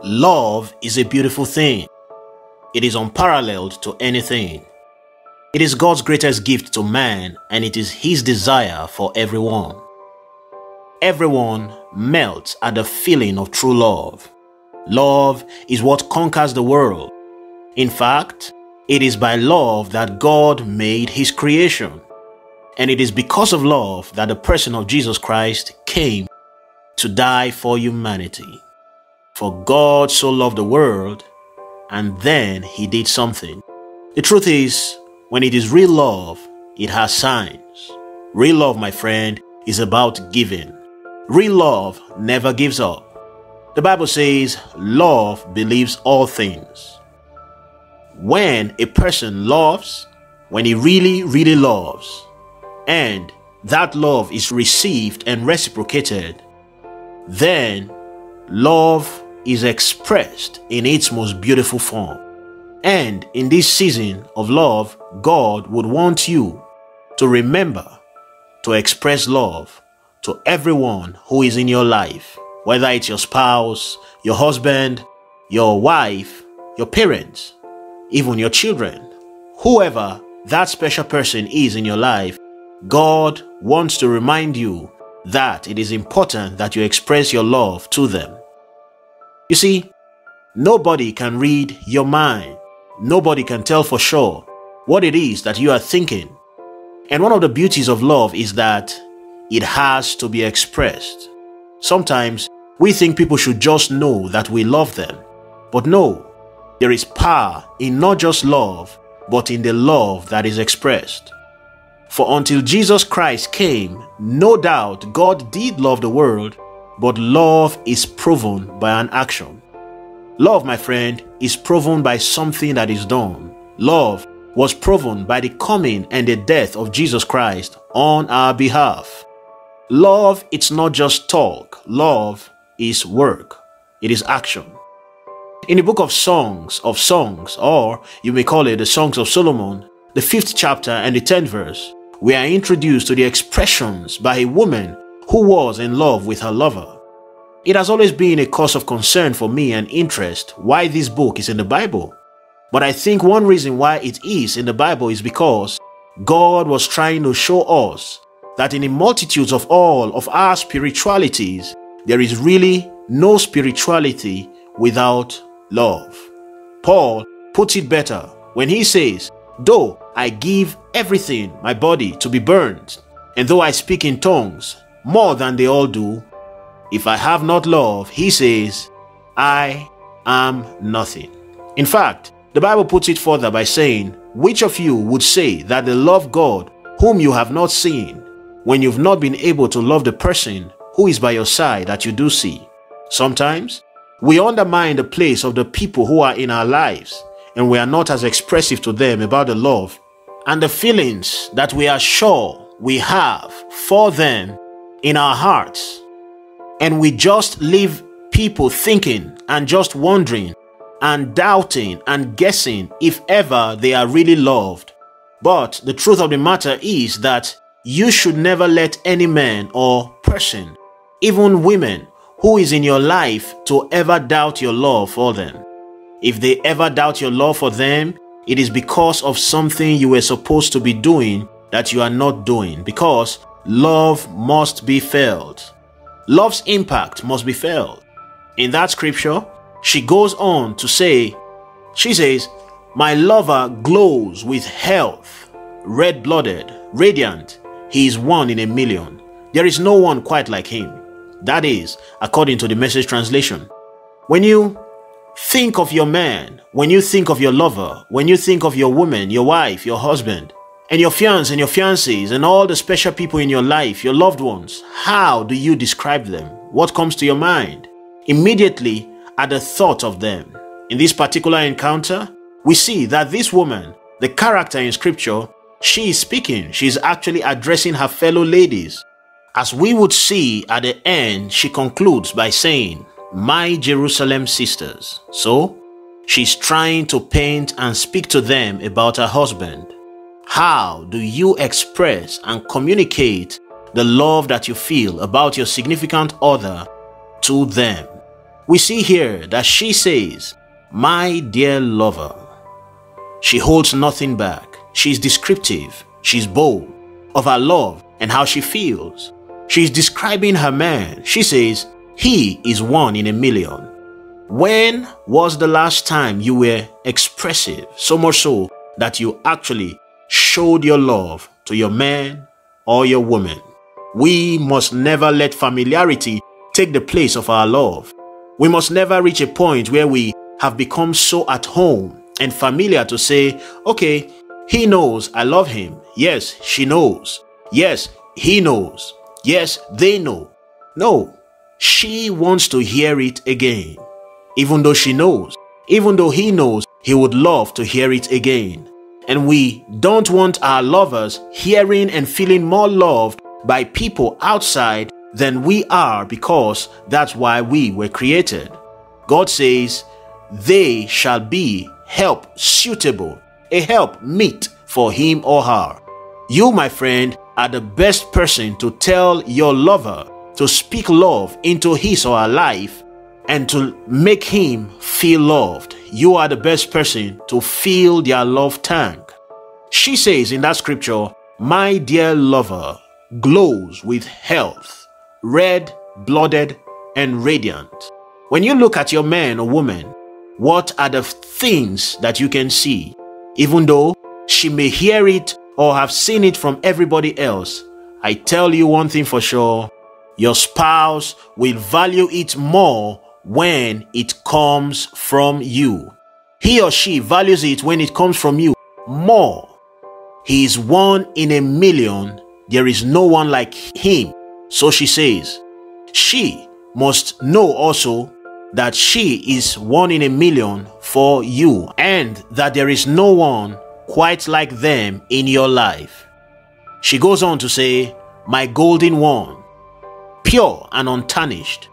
Love is a beautiful thing. It is unparalleled to anything. It is God's greatest gift to man, and it is His desire for everyone. Everyone melts at the feeling of true love. Love is what conquers the world. In fact, it is by love that God made His creation. And it is because of love that the person of Jesus Christ came to die for humanity. For God so loved the world, and then He did something. The truth is, when it is real love, it has signs. Real love, my friend, is about giving. Real love never gives up. The Bible says, love believes all things. When a person loves, when he really loves, and that love is received and reciprocated, then love is expressed in its most beautiful form. And in this season of love, God would want you to remember to express love to everyone who is in your life, whether it's your spouse, your husband, your wife, your parents, even your children, whoever that special person is in your life. God wants to remind you that it is important that you express your love to them. You see, nobody can read your mind. Nobody can tell for sure what it is that you are thinking. And one of the beauties of love is that it has to be expressed. Sometimes we think people should just know that we love them. But no, there is power in not just love, but in the love that is expressed. For until Jesus Christ came, no doubt God did love the world, but love is proven by an action. Love, my friend, is proven by something that is done. Love was proven by the coming and the death of Jesus Christ on our behalf. Love, it's not just talk. Love is work. It is action. In the book of Songs, or you may call it the Songs of Solomon, the 5th chapter and the 10th verse, we are introduced to the expressions by a woman who was in love with her lover. It has always been a cause of concern for me and interest why this book is in the Bible. But I think one reason why it is in the Bible is because God was trying to show us that in the multitudes of all of our spiritualities, there is really no spirituality without love. Paul puts it better when he says, though I give everything, my body, to be burned, and though I speak in tongues more than they all do, if I have not love, he says, I am nothing. In fact, the Bible puts it further by saying, which of you would say that they love God whom you have not seen, when you've not been able to love the person who is by your side that you do see? Sometimes, we undermine the place of the people who are in our lives, and we are not as expressive to them about the love and the feelings that we are sure we have for them in our hearts. And we just leave people thinking and just wondering and doubting and guessing if ever they are really loved. But the truth of the matter is that you should never let any man or person, even women, who is in your life to ever doubt your love for them. If they ever doubt your love for them, it is because of something you were supposed to be doing that you are not doing, because love must be felt. Love's impact must be felt. In that scripture, she goes on to say, she says, my lover glows with health, red-blooded, radiant. He is one in a million. There is no one quite like him. That is, according to the Message translation. When you think of your man, when you think of your lover, when you think of your woman, your wife, your husband, and your fiancé and your fiancées and all the special people in your life, your loved ones, how do you describe them? What comes to your mind? Immediately at the thought of them. In this particular encounter, we see that this woman, the character in scripture, she is speaking. She is actually addressing her fellow ladies. As we would see at the end, she concludes by saying, my Jerusalem sisters. So, she's trying to paint and speak to them about her husband. How do you express and communicate the love that you feel about your significant other to them? We see here that she says, "My dear lover." She holds nothing back. She's descriptive. She's bold of her love and how she feels. She's describing her man. She says, "He is one in a million." When was the last time you were expressive, so much so that you actually showed your love to your man or your woman? We must never let familiarity take the place of our love. We must never reach a point where we have become so at home and familiar to say, "Okay, he knows I love him. Yes, she knows. Yes, he knows. Yes, they know." No, she wants to hear it again. Even though she knows, even though he knows, he would love to hear it again. And we don't want our lovers hearing and feeling more loved by people outside than we are, because that's why we were created. God says, "They shall be help suitable," a help meet for him or her. You, my friend, are the best person to tell your lover to speak love into his or her life and to make him feel loved. You are the best person to fill their love tank. She says in that scripture, "My dear lover glows with health, red-blooded and radiant." When you look at your man or woman, what are the things that you can see? Even though she may hear it or have seen it from everybody else, I tell you one thing for sure, your spouse will value it more when it comes from you. He or she values it when it comes from you more. He is one in a million. There is no one like him. So she says, she must know also that she is one in a million for you, and that there is no one quite like them in your life. She goes on to say, "My golden one, pure and untarnished,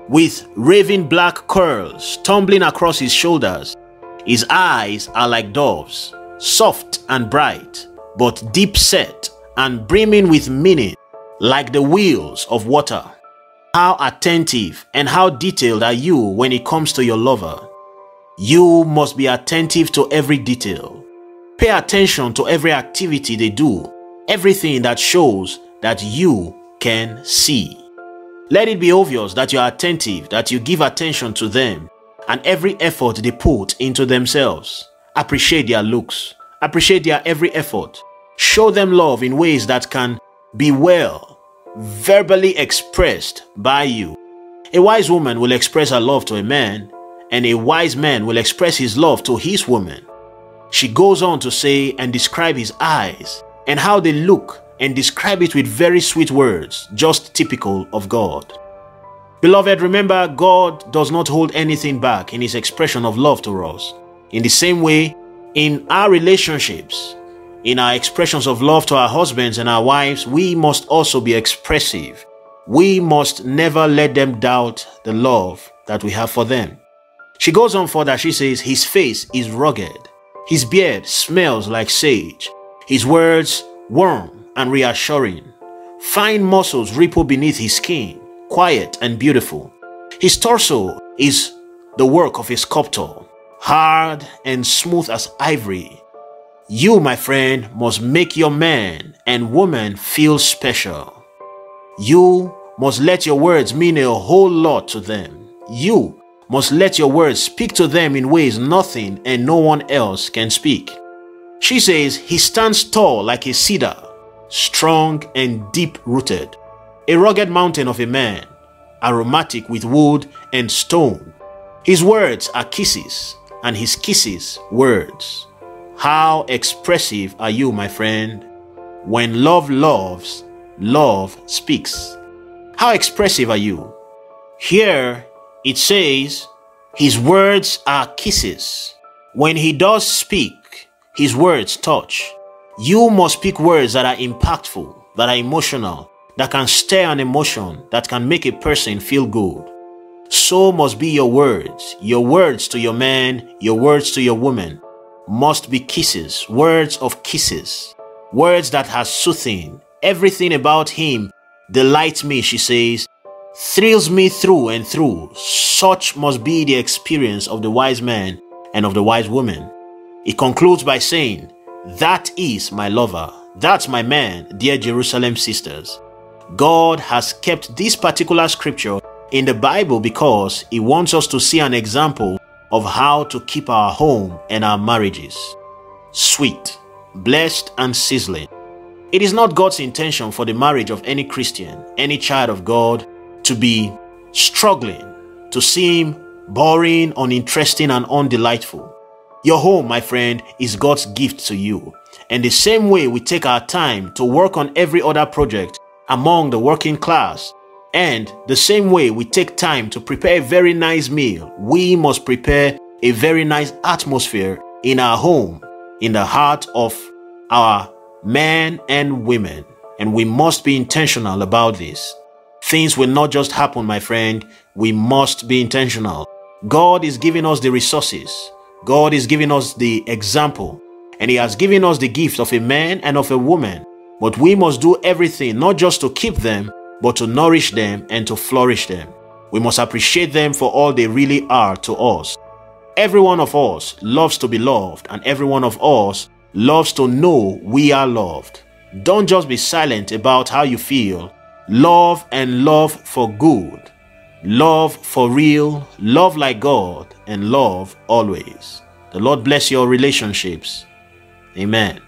with raven black curls tumbling across his shoulders. His eyes are like doves, soft and bright, but deep set and brimming with meaning, like the wheels of water." How attentive and how detailed are you when it comes to your lover? You must be attentive to every detail. Pay attention to every activity they do, everything that shows that you can see. Let it be obvious that you are attentive, that you give attention to them and every effort they put into themselves. Appreciate their looks. Appreciate their every effort. Show them love in ways that can be verbally expressed by you. A wise woman will express her love to a man, and a wise man will express his love to his woman. She goes on to say and describe his eyes and how they look, and describe it with very sweet words, just typical of God. Beloved, remember, God does not hold anything back in his expression of love to us. In the same way, in our relationships, in our expressions of love to our husbands and our wives, we must also be expressive. We must never let them doubt the love that we have for them. She goes on further, she says, "His face is rugged. His beard smells like sage. His words warm and reassuring. Fine muscles ripple beneath his skin, quiet and beautiful. His torso is the work of a sculptor, hard and smooth as ivory." You, my friend, must make your man and woman feel special. You must let your words mean a whole lot to them. You must let your words speak to them in ways nothing and no one else can speak. She says, "He stands tall like a cedar, strong and deep-rooted, a rugged mountain of a man, aromatic with wood and stone. His words are kisses, and his kisses words." How expressive are you, my friend? When love loves, love speaks. How expressive are you? Here it says, "His words are kisses." When he does speak, his words touch. You must speak words that are impactful, that are emotional, that can stir an emotion, that can make a person feel good. So must be your words. Your words to your man, your words to your woman must be kisses, words of kisses, words that are soothing. Everything about him delights me, she says. thrills me through and through. Such must be the experience of the wise man and of the wise woman. It concludes by saying, that is my lover. That's my man, dear Jerusalem sisters. God has kept this particular scripture in the Bible because He wants us to see an example of how to keep our home and our marriages sweet, blessed, and sizzling. It is not God's intention for the marriage of any Christian, any child of God, to be struggling, to seem boring, uninteresting, and undelightful. Your home, my friend, is God's gift to you. And the same way we take our time to work on every other project among the working class, and the same way we take time to prepare a very nice meal, we must prepare a very nice atmosphere in our home, in the heart of our men and women. And we must be intentional about this. Things will not just happen, my friend. We must be intentional. God is giving us the resources. God is giving us the example. And He has given us the gift of a man and of a woman. But we must do everything, not just to keep them, but to nourish them and to flourish them. We must appreciate them for all they really are to us. Every one of us loves to be loved, and every one of us loves to know we are loved. Don't just be silent about how you feel. Love, and love for good. Love for real, love like God, and love always. The Lord bless your relationships. Amen.